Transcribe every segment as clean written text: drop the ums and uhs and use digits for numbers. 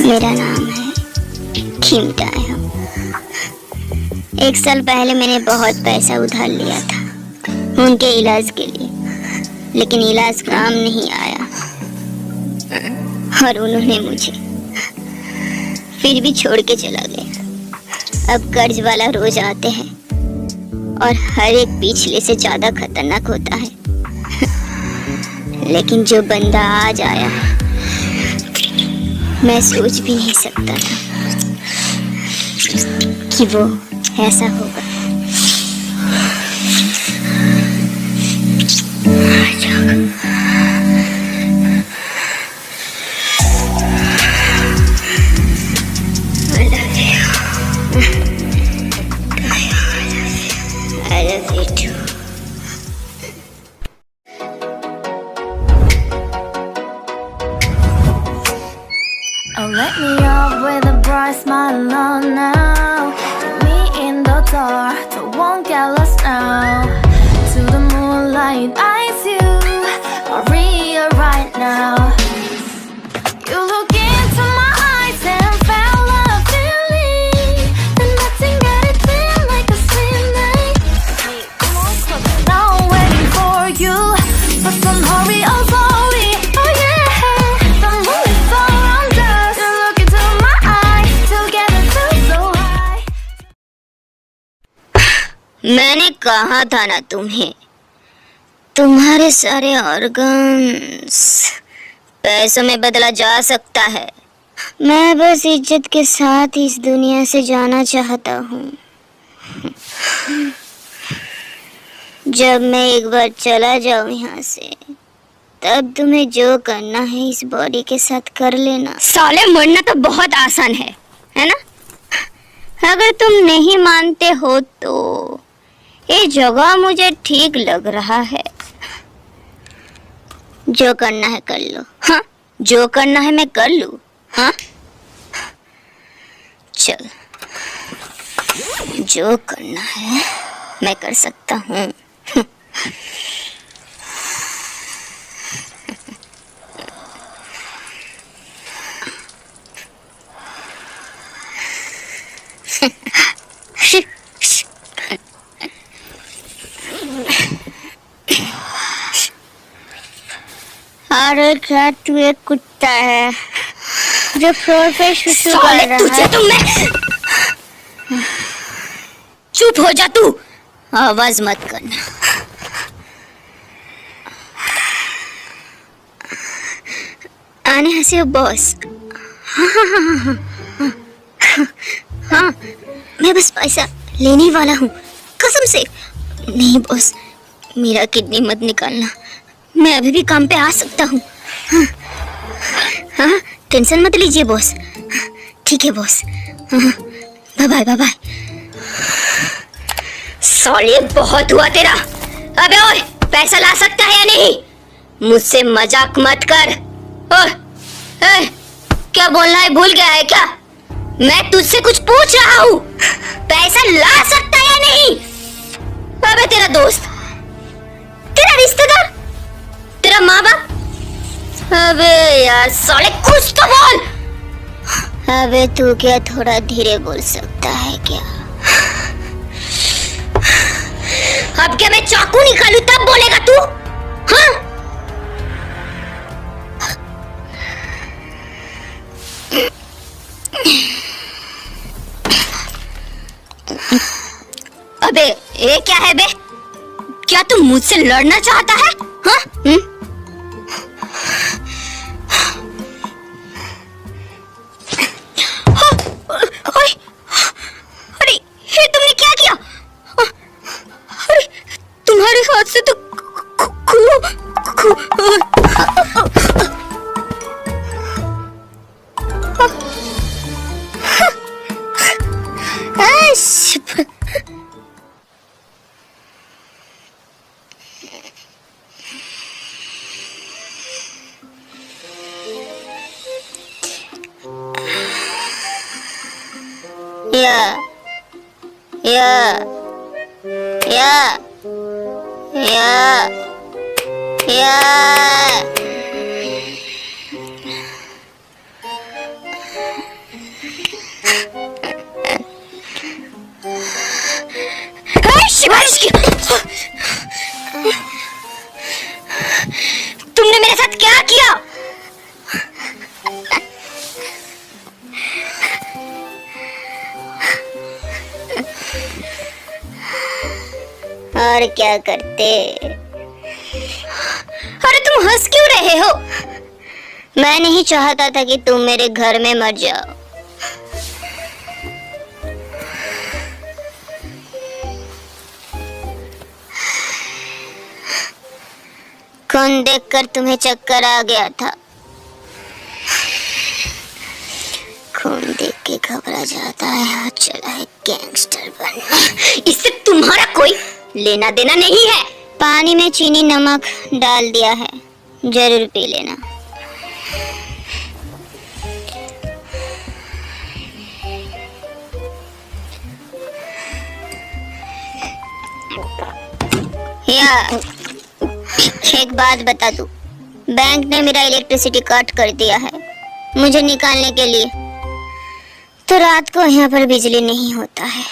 मेरा नाम है खिमटाया। 1 साल पहले मैंने बहुत पैसा उधार लिया था उनके इलाज के लिए, लेकिन इलाज काम नहीं आया और उन्होंने मुझे फिर भी छोड़ के चला गया। अब कर्ज वाला रोज आते हैं और हर एक पिछले से ज्यादा खतरनाक होता है। लेकिन जो बंदा आज आया है, मैं सोच भी नहीं सकता था कि वो ऐसा होगा। I love you too. Oh, let me up with a bright smile on now. Put me in the dark, don't won't get lost now. To the moonlight, eyes you, Maria right now. You look into my eyes and felt a feeling that nothing got it feel like a sweet night. Now I'm waiting for you, but don't hurry, oh slowly, oh yeah. The moon is around us. You look into my eyes, together feel so high. मैंने कहा था ना तुम्हें, तुम्हारे सारे organs पैसों में बदला जा सकता है। मैं बस इज्जत के साथ इस दुनिया से जाना चाहता हूँ। जब मैं एक बार चला जाऊँ यहाँ से, तब तुम्हें जो करना है इस बॉडी के साथ कर लेना। साले मरना तो बहुत आसान है ना? अगर तुम नहीं मानते हो तो ये जगह मुझे ठीक लग रहा है। जो करना है कर लो। हाँ, जो करना है मैं कर लूँ। हाँ, चल, जो करना है मैं कर सकता हूँ। अरे क्या तू एक कुत्ता है जो फ्लोर पे सुसु कर रहा है? तो मैं चुप हो जा तू, आवाज मत करना। आने हंसे हो बॉस? हाँ, मैं बस पैसा लेने वाला हूँ, कसम से। नहीं बॉस, मेरा किडनी मत निकालना, मैं अभी भी काम पे आ सकता हूँ। हाँ, टेंशन मत लीजिए बॉस। ठीक है boss, bye bye bye bye. साले बहुत हुआ तेरा। अबे ओए, पैसा ला सकता है या नहीं? मुझसे मजाक मत कर। ओए, क्या बोलना है भूल गया है क्या? मैं तुझसे कुछ पूछ रहा हूँ। पैसा ला सकता है या नहीं? अबे तेरा दोस्त, तेरा रिश्तेदार, तेरा माँ बाप। अबे यार साले कुछ तो बोल। अबे तू क्या थोड़ा धीरे बोल सकता है क्या? अब क्या मैं चाकू निकालूं तब बोलेगा तू? हाँ? अबे ये क्या है बे? क्या तू मुझसे लड़ना चाहता है? हाँ? अरे ये तुमने क्या किया? अरे तुम्हारे हाथ से तो या शिवाजी, तुमने मेरे साथ क्या किया? और क्या करते? अरे तुम हंस क्यों रहे हो? मैं नहीं चाहता था कि तुम मेरे घर में मर जाओ। खून देखकर तुम्हें चक्कर आ गया था। खून देख के घबरा जाता है और चला है गैंगस्टर बनने। इससे तुम्हारा कोई लेना देना नहीं है। पानी में चीनी नमक डाल दिया है, जरूर पी लेना। या एक बात बता दूं, बैंक ने मेरा इलेक्ट्रिसिटी कट कर दिया है मुझे निकालने के लिए, तो रात को यहाँ पर बिजली नहीं होता है।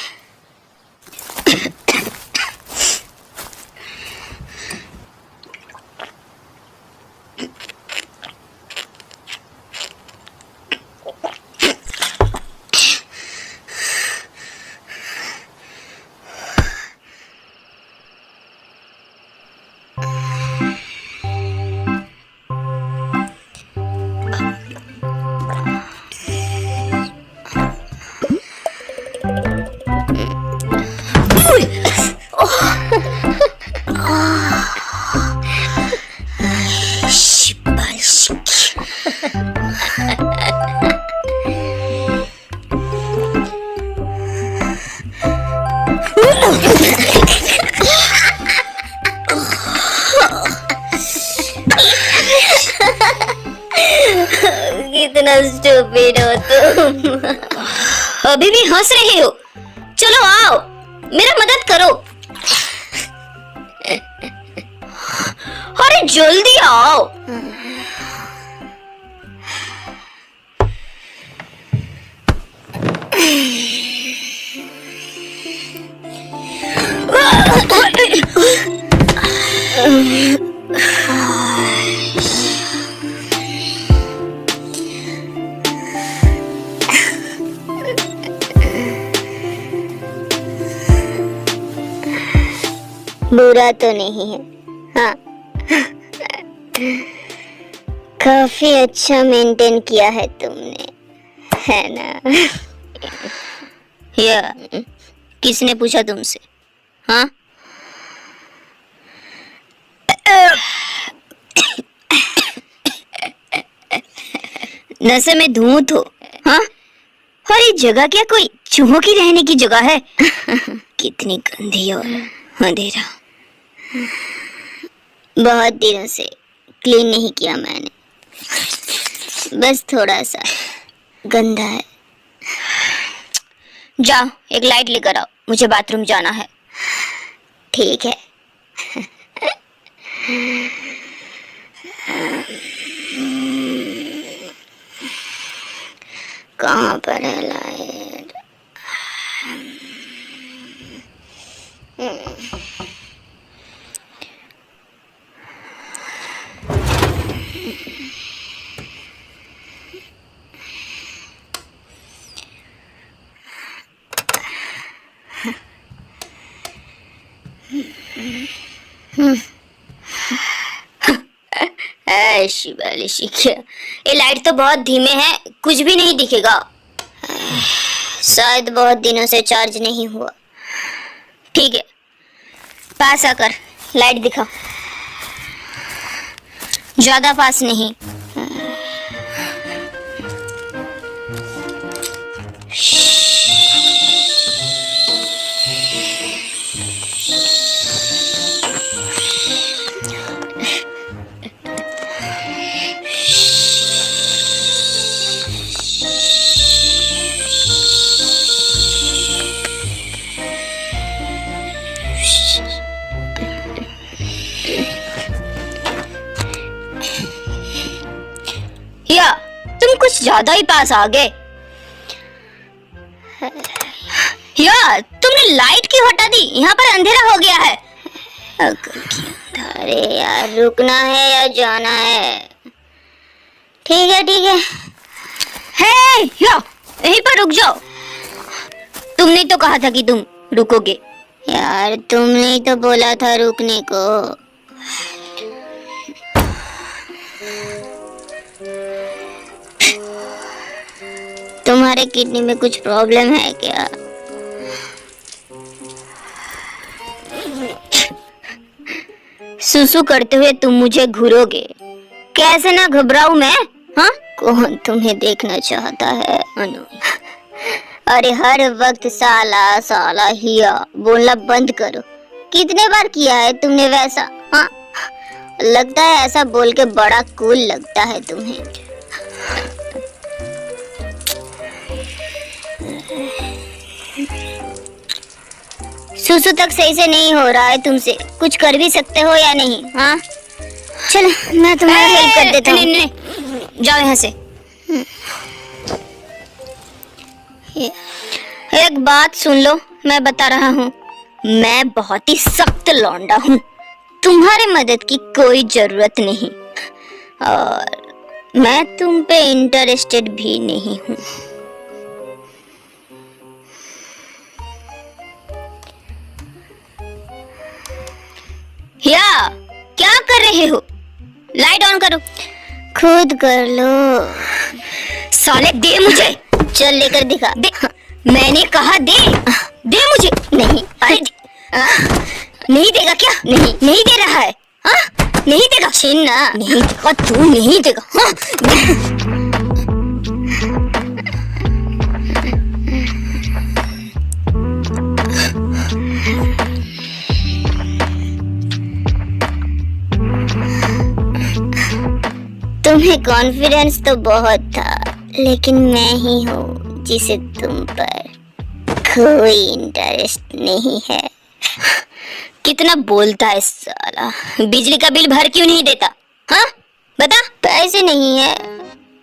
कितना स्टूपिड हो तुम। अभी भी हंस रहे हो? चलो आओ, मेरा मदद करो। अरे जल्दी आओ। बुरा तो नहीं है, हाँ। काफी अच्छा मेंटेन किया है तुमने, है ना? या किसने पूछा तुमसे? हाँ, नशे में धूत हो? हाँ, और ये जगह क्या कोई चूहों की रहने की जगह है? कितनी गंदी और अंधेरा। बहुत दिनों से क्लीन नहीं किया मैंने, बस थोड़ा सा गंदा है। जाओ एक लाइट लेकर आओ, मुझे बाथरूम जाना है। ठीक है। कहाँ पर है लाइट? शिवाली शिखिया, ये लाइट तो बहुत धीमे है, कुछ भी नहीं दिखेगा। शायद बहुत दिनों से चार्ज नहीं हुआ। ठीक है, पास आकर लाइट दिखाओ। ज्यादा पास नहीं। कुछ ज्यादा ही पास आ गए। यार तुमने लाइट क्यों हटा दी? यहाँ पर अंधेरा हो गया है। अरे यार रुकना है या जाना है? ठीक है ठीक है। हे यार यहीं पर रुक जाओ। तुमने तो कहा था कि तुम रुकोगे। यार तुमने तो बोला था रुकने को। तुम्हारे किडनी में कुछ प्रॉब्लम है क्या? सुसु करते हुए तुम मुझे घूरोगे? कैसे ना घबराऊं मैं? हाँ कौन तुम्हें देखना चाहता है अनु? अरे हर वक्त साला साला हिया बोलना बंद करो। कितने बार किया है तुमने वैसा? हाँ लगता है ऐसा बोल के बड़ा कूल लगता है तुम्हें। सुसु तक सही से नहीं हो रहा है तुमसे। कुछ कर भी सकते हो या नहीं? हाँ चलो मैं तुम्हारी हेल्प कर देता हूँ। नहीं जाओ यहाँ से। एक बात सुन लो, मैं बता रहा हूँ मैं बहुत ही सख्त लौंडा हूँ। तुम्हारे मदद की कोई जरूरत नहीं और मैं तुम पे इंटरेस्टेड भी नहीं हूँ। या क्या कर रहे हो? लाइट ऑन करो। खुद कर लो। साले दे मुझे। चल लेकर दिखा। दे। मैंने कहा दे। दे मुझे। नहीं अरे नहीं देगा क्या? नहीं दे रहा है। हाँ नहीं देगा। छीन ना। नहीं देगा तू नहीं देगा। हाँ तुम्हें कॉन्फिडेंस तो बहुत था लेकिन मैं ही हूँ जिसे तुम पर कोई इंटरेस्ट नहीं है। कितना बोलता है साला। बिजली का बिल भर क्यों नहीं देता? हाँ बता। पैसे नहीं है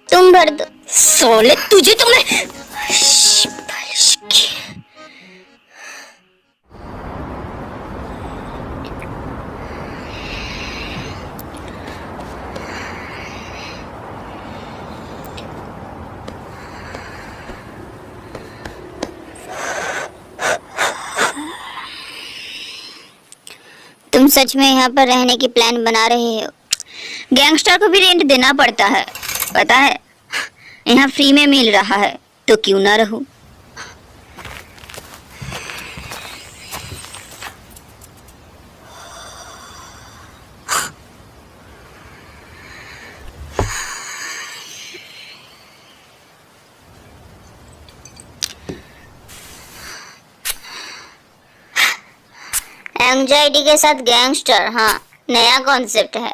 तुम भर दो। साले तुझे तो मैं तुम सच में यहाँ पर रहने की प्लान बना रहे हो? गैंगस्टर को भी रेंट देना पड़ता है पता है। यहाँ फ्री में मिल रहा है तो क्यों ना रहूं। एंजाइटी के साथ गैंगस्टर, हाँ नया कॉन्सेप्ट है।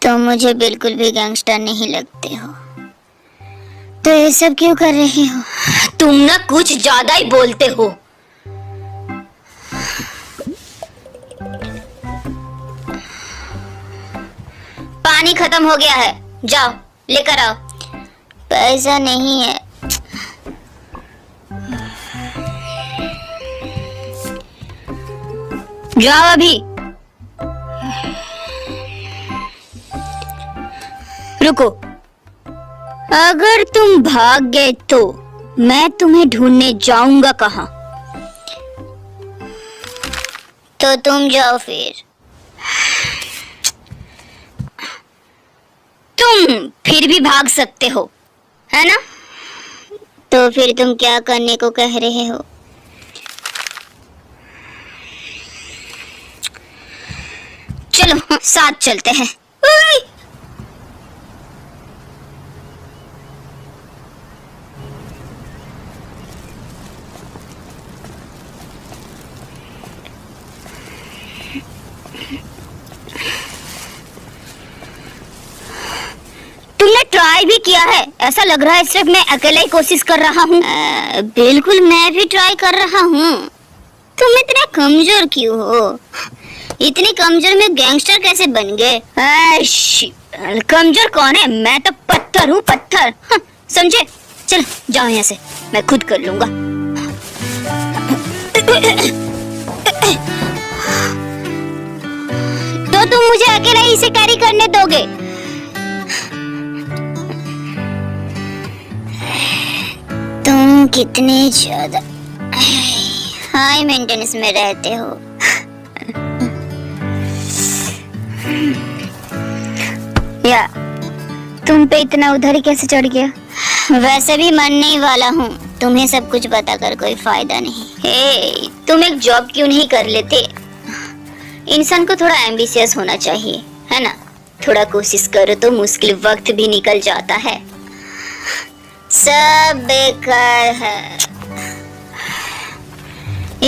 तो मुझे बिल्कुल भी गैंगस्टर नहीं लगते हो तो ये सब क्यों कर रहे हो? तुम ना कुछ ज्यादा ही बोलते हो। पानी खत्म हो गया है, जाओ लेकर आओ। पैसा नहीं है। जाओ अभी। रुको, अगर तुम भाग गए तो मैं तुम्हें ढूंढने जाऊंगा कहाँ? तो तुम जाओ फिर। तुम फिर भी भाग सकते हो, है ना? तो फिर तुम क्या करने को कह रहे हो? चलो साथ चलते हैं। ट्राई भी किया है? ऐसा लग रहा है सिर्फ मैं अकेला ही कोशिश कर रहा हूँ। बिल्कुल मैं भी ट्राई कर रहा हूँ। तुम इतने कमजोर क्यों हो? इतनी कमजोर में गैंगस्टर कैसे बन गए? कमजोर कौन है? मैं तो पत्थर हूँ, पत्थर। हाँ, समझे? चल जाओ यहाँ से, मैं खुद कर लूंगा। तो तुम मुझे अकेला ही इसे कैरी करने दोगे? तुम कितने ज्यादा हाई मेंटेनेंस में रहते हो। या तुम पे इतना उधर ही कैसे चढ़ गया? वैसे भी मरने ही वाला हूँ, तुम्हें सब कुछ बताकर कोई फायदा नहीं। हे, तुम एक जॉब क्यों नहीं कर लेते? इंसान को थोड़ा एम्बिशियस होना चाहिए, है ना? थोड़ा कोशिश करो तो मुश्किल वक्त भी निकल जाता है। सब बेकार है।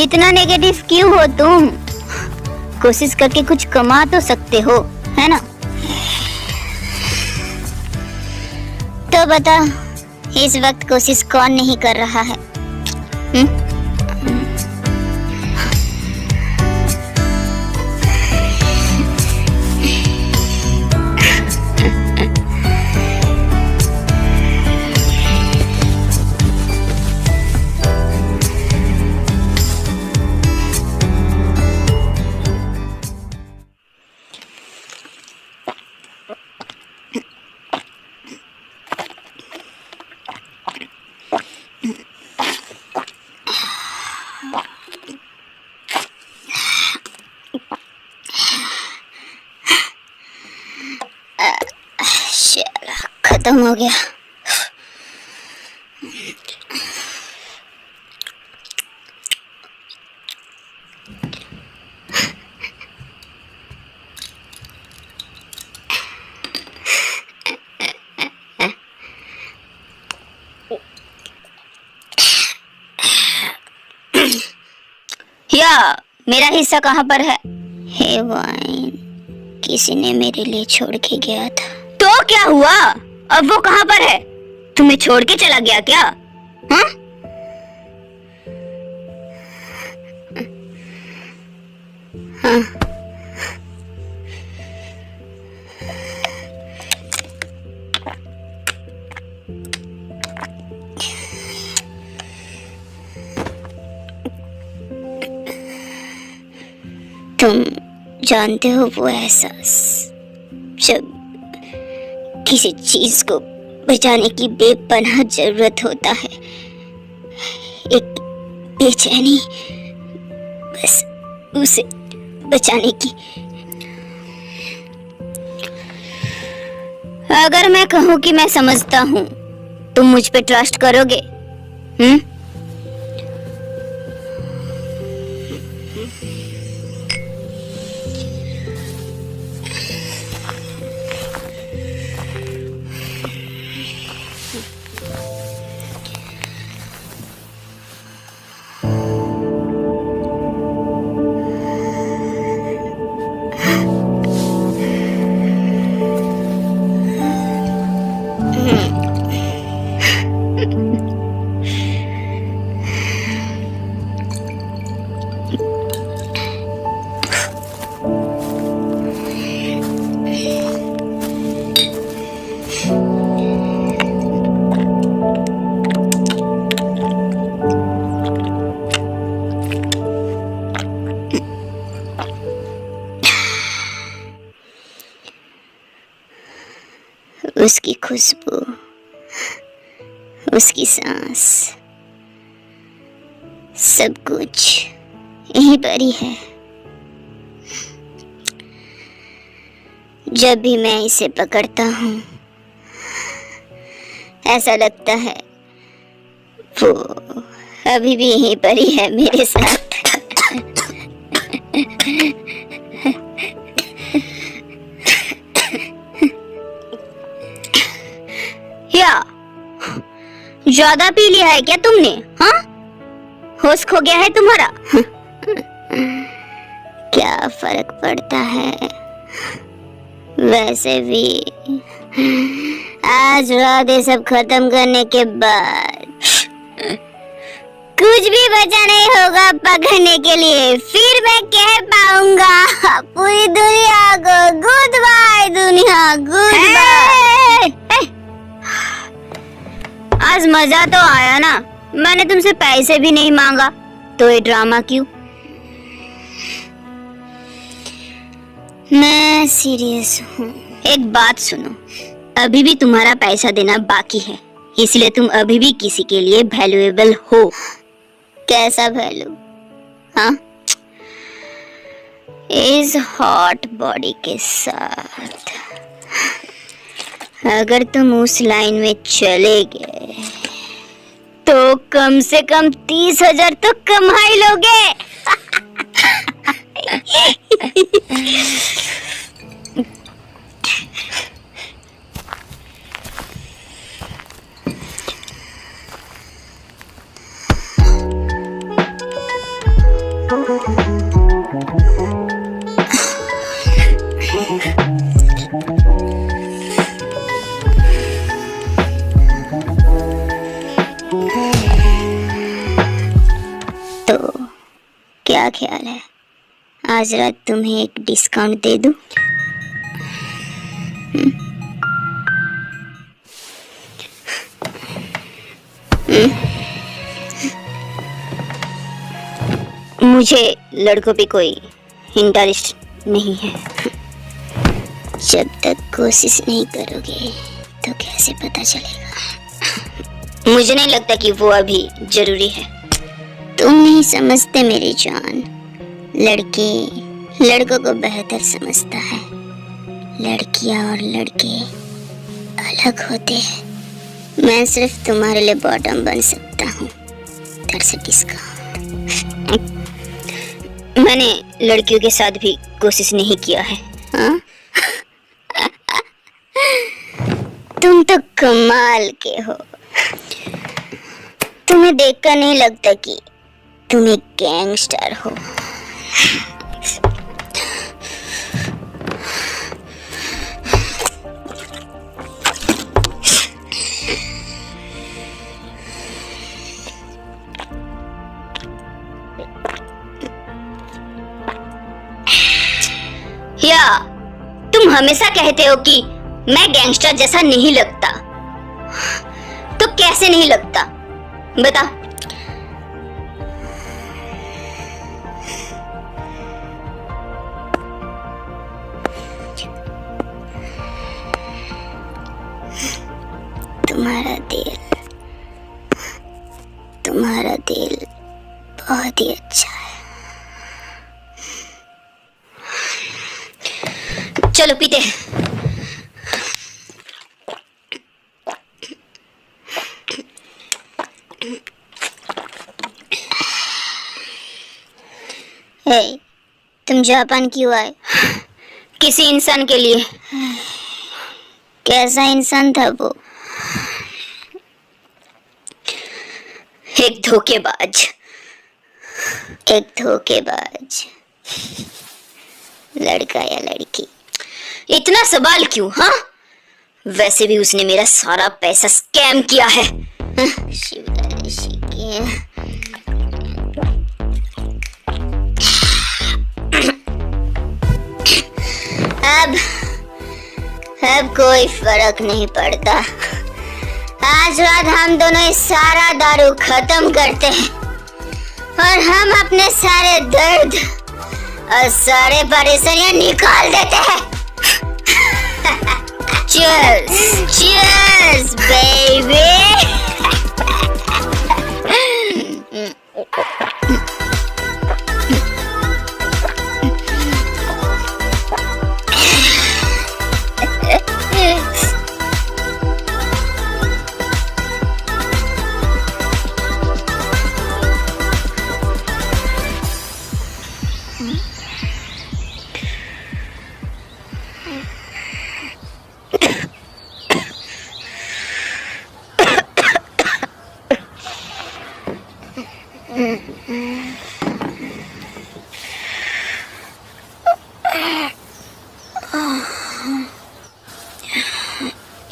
इतना नेगेटिव क्यों हो तुम? कोशिश करके कुछ कमा तो सकते हो, है ना? तो बता, इस वक्त कोशिश कौन नहीं कर रहा है? खत्म हो गया। या मेरा हिस्सा कहाँ पर है? हे वाइन, किसी ने मेरे लिए छोड़ के गया था। तो क्या हुआ? अब वो कहाँ पर है? तुम्हें छोड़ के चला गया क्या? हाँ? हाँ। तुम जानते हो वो एहसास जब किसी चीज को बचाने की बेपनाह जरूरत होता है, एक बेचैनी बस उसे बचाने की। अगर मैं कहूँ कि मैं समझता हूँ, तुम मुझ पे ट्रस्ट करोगे? उसकी खुशबू, उसकी सांस, सब कुछ यहीं पर ही है। जब भी मैं इसे पकड़ता हूँ, ऐसा लगता है वो अभी भी यहीं पर ही है मेरे साथ। क्या ज्यादा पी लिया है क्या तुमने? हाँ, होश खो गया है तुम्हारा? क्या फर्क पड़ता है, वैसे भी आज रात ये सब खत्म करने के बाद कुछ भी बचा नहीं होगा पकड़ने के लिए। फिर मैं कह पाऊंगा पूरी दुनिया को गुड बाय दुनिया, गुड बाय। आज मजा तो आया ना, मैंने तुमसे पैसे भी नहीं मांगा, तो ये ड्रामा क्यों? मैं सीरियस हूँ। एक बात सुनो, अभी भी तुम्हारा पैसा देना बाकी है, इसलिए तुम अभी भी किसी के लिए वैल्यूएबल हो। कैसा वैल्यू? हाँ, इस हॉट बॉडी के साथ अगर तुम उस लाइन में चले गए तो कम से कम 30,000 तो कमा ही लोगे। तो क्या ख्याल है, आज रात तुम्हें एक डिस्काउंट दे दूं? मुझे लड़कों पे कोई इंटरेस्ट नहीं है। जब तक कोशिश नहीं करोगे तो कैसे पता चलेगा? मुझे नहीं लगता कि वो अभी जरूरी है। तुम नहीं समझते मेरी जान, लड़के लड़कों को बेहतर समझता है। लड़कियां और लड़के अलग होते हैं। मैं सिर्फ तुम्हारे लिए बॉटम बन सकता हूँ। That's a discount. मैंने लड़कियों के साथ भी कोशिश नहीं किया है। हाँ? तुम तो कमाल के हो। तुम्हें देखकर नहीं लगता कि तुम एक गैंगस्टर हो। या तुम हमेशा कहते हो कि मैं गैंगस्टर जैसा नहीं लगता, तो कैसे नहीं लगता बता? तुम्हारा दिल बहुत ही अच्छा है। चलो पीते हैं। तुम जापान क्यों आए? किसी इंसान के लिए। कैसा इंसान था वो? एक धोखेबाज। लड़का या लड़की, इतना सवाल क्यों? हाँ, वैसे भी उसने मेरा सारा पैसा स्कैम किया है। अब कोई फर्क नहीं पड़ता। आज रात हम दोनों ये सारा दारू खत्म करते हैं और हम अपने सारे दर्द और सारे परेशानियां निकाल देते हैं। Cheers, cheers, baby.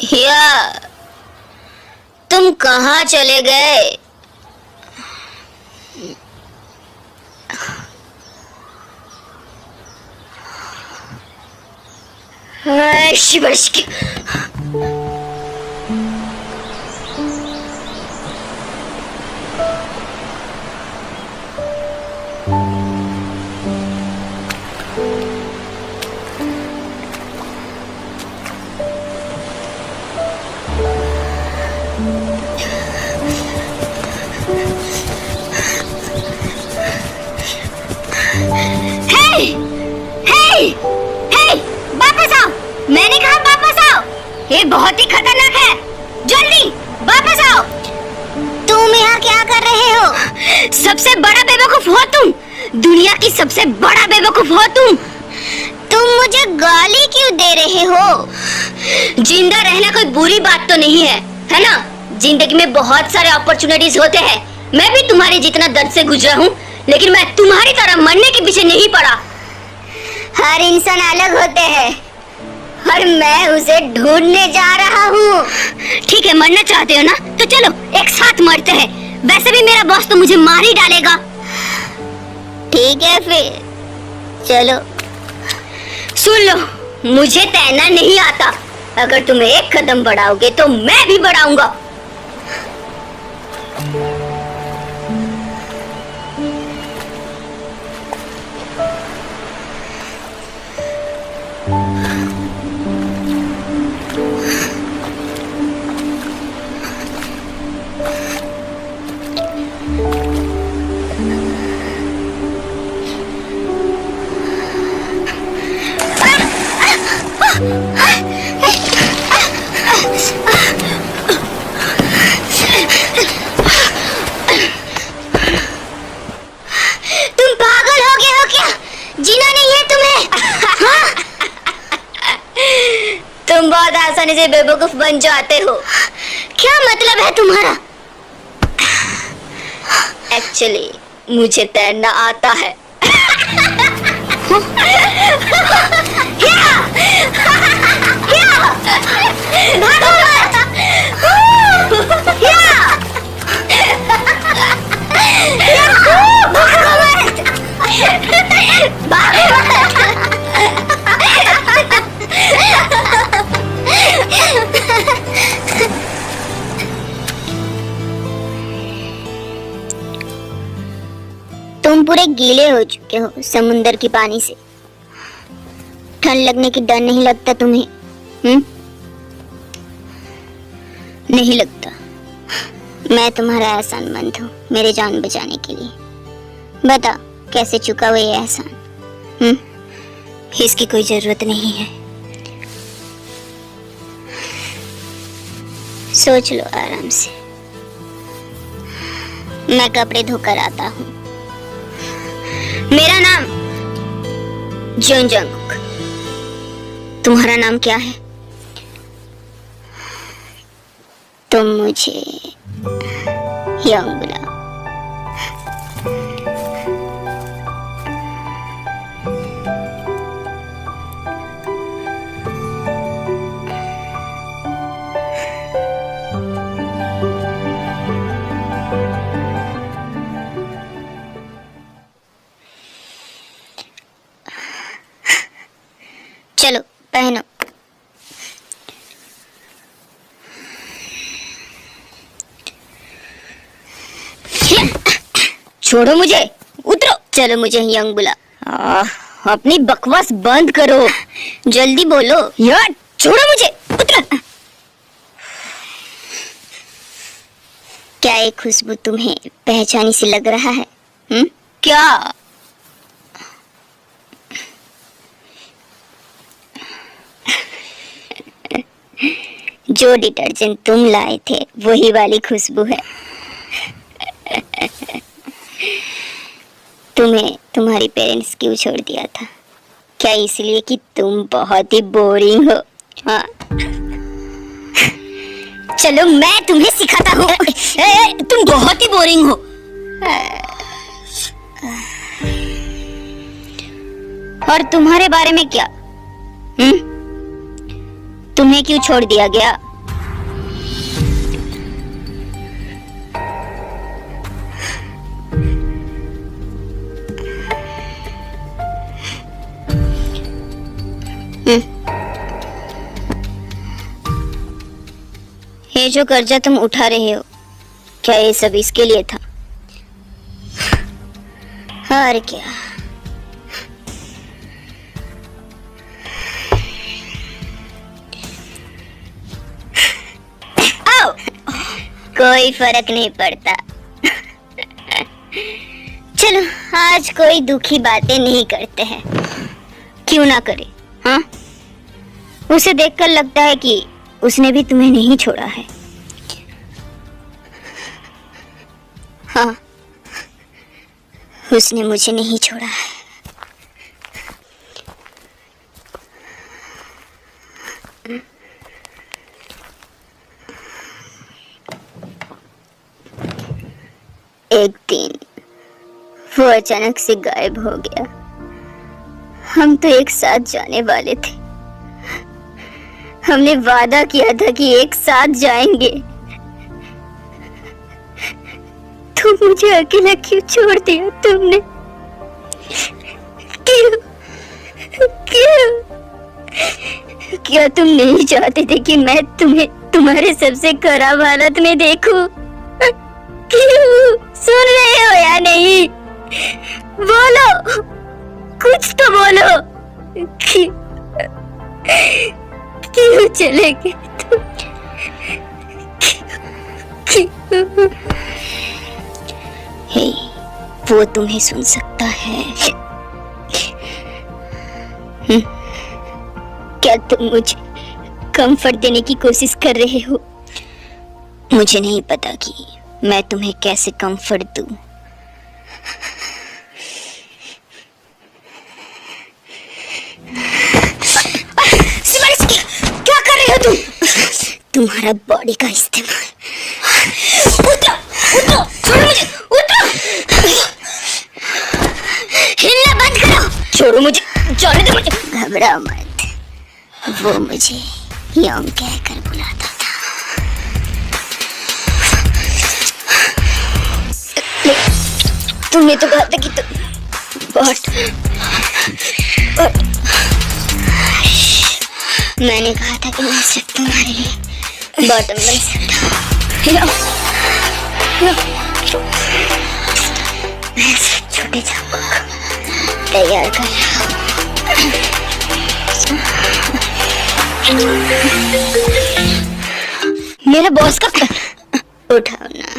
या कहाँ चले गए? शिवर्ष मैंने कहा वापस आओ। ये बहुत ही खतरनाक है। जल्दी वापस आओ। तुम यहाँ क्या कर रहे हो? सबसे बड़ा बेवकूफ हो तुम। दुनिया की सबसे बड़ा बेवकूफ हो तुम। तुम मुझे गाली क्यों दे रहे हो? जिंदा रहना कोई बुरी बात तो नहीं है ना? जिंदगी में बहुत सारे अपॉर्चुनिटीज होते हैं। मैं भी तुम्हारे जितना दर्द से गुजरा हूँ, लेकिन मैं तुम्हारी तरह मरने के पीछे नहीं पड़ा। हर इंसान अलग होते हैं और मैं उसे ढूंढने जा रहा हूँ। ठीक है, मरना चाहते हो ना, तो चलो एक साथ मरते हैं। वैसे भी मेरा बॉस तो मुझे मार ही डालेगा। ठीक है फिर चलो। सुन लो, मुझे तैरना नहीं आता। अगर तुम एक कदम बढ़ाओगे तो मैं भी बढ़ाऊंगा। तुम पागल हो गए हो क्या? जीना नहीं है तुम्हें? हाँ? तुम बहुत आसानी से बेवकूफ बन जाते हो। क्या मतलब है तुम्हारा? एक्चुअली मुझे तैरना आता है। भागो मत! तुम पूरे गीले हो चुके हो समुंदर की पानी से। ठंड लगने की डर नहीं लगता तुम्हें? नहीं लगता। मैं तुम्हारा एहसानमंद हूँ मेरे जान बचाने के लिए। बता कैसे चुका हुआ ये एहसान? इसकी कोई जरूरत नहीं है। सोच लो आराम से। मैं कपड़े धोकर आता हूँ। मेरा नाम जॉन जंगकुक। तुम्हारा नाम क्या है? तुम मुझे यंग बुलाओ। चलो पहनो। छोड़ो मुझे, उतरो। चलो मुझे यंग बुला। अपनी बकवास बंद करो, जल्दी बोलो यार। छोड़ो मुझे, उतरो। क्या ये खुशबू तुम्हें पहचानी सी लग रहा है? क्या? जो डिटर्जेंट तुम लाए थे वही वाली खुशबू है। तुम्हें तुम्हारी पेरेंट्स क्यों छोड़ दिया था? क्या इसलिए कि तुम बहुत ही बोरिंग हो? हाँ। चलो मैं तुम्हें सिखाता हूँ। तुम बहुत ही बोरिंग हो। और तुम्हारे बारे में क्या? तुम्हें क्यों छोड़ दिया गया? ये जो कर्जा तुम उठा रहे हो, क्या ये सब इसके लिए था? और क्या? आओ, कोई फर्क नहीं पड़ता। चलो आज कोई दुखी बातें नहीं करते हैं, क्यों ना करे? हाँ, उसे देखकर लगता है कि उसने भी तुम्हें नहीं छोड़ा है। हाँ, उसने मुझे नहीं छोड़ा है। एक दिन वो अचानक से गायब हो गया। हम तो एक साथ जाने वाले थे। हमने वादा किया था कि एक साथ जाएंगे। तुम मुझे अकेला क्यों छोड़ दिया तुमने? क्यों? क्यों? क्या तुम नहीं चाहते थे कि मैं तुम्हें तुम्हारे सबसे खराब हालत में देखूं? क्यों? सुन रहे हो या नहीं? बोलो, कुछ तो बोलो। क्यों चले गए तुम? क्यों? हे, वो तुम्हें सुन सकता है। क्या तुम मुझे कंफर्ट देने की कोशिश कर रहे हो? मुझे नहीं पता कि मैं तुम्हें कैसे कंफर्ट दूं। क्या कर रहे हो तुम? तुम्हारा बॉडी का इस्तेमाल। उतरो, उतरो, छोड़ो मुझे, उतरो। हिलना बंद करो। छोड़ो मुझे, जाने दो मुझे। घबराओ मत, वो मुझे यम कहकर बुलाता था। तुमने तो कहा था कि तुम मैंने कहा था कि मैं सिर्फ तुम्हारे लिए बॉटम बन सकता हूँ। मैं सिर्फ छोटे चाकू को तैयार कर रहा हूँ। मेरा बॉस का उठाओ ना।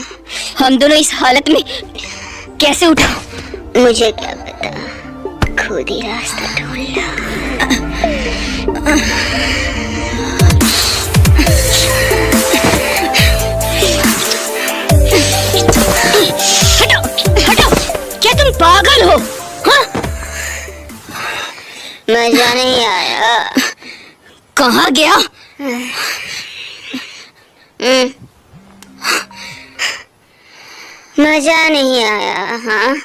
हम दोनों इस हालत में कैसे उठाओ? मुझे क्या पता, खुद ही रास्ता ढूंढना। हटो, हटो, क्या तुम पागल हो? हाँ? मजा नहीं आया। कहाँ गया? मजा नहीं आया। हाँ,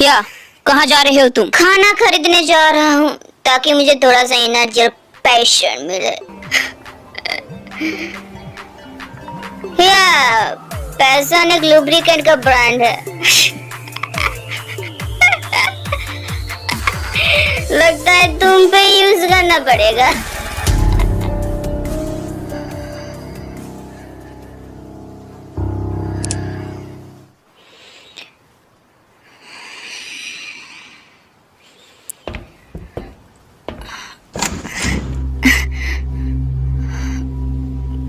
या कहाँ जा रहे हो तुम? खाना खरीदने जा रहा हूँ ताकि मुझे थोड़ा सा एनर्जी और पैशन मिले। या पैशन एक लुब्रिकेंट का ब्रांड है। लगता है तुम पे यूज करना पड़ेगा।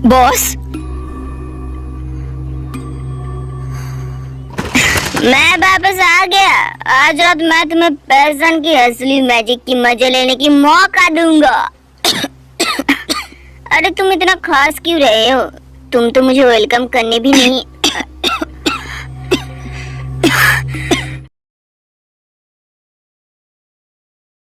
बॉस, मैं वापस आ गया। आज रात मैं तुम्हें पैशन की असली मैजिक की मजे लेने की मौका दूंगा। अरे तुम इतना खास क्यों रहे हो? तुम तो मुझे वेलकम करने भी नहीं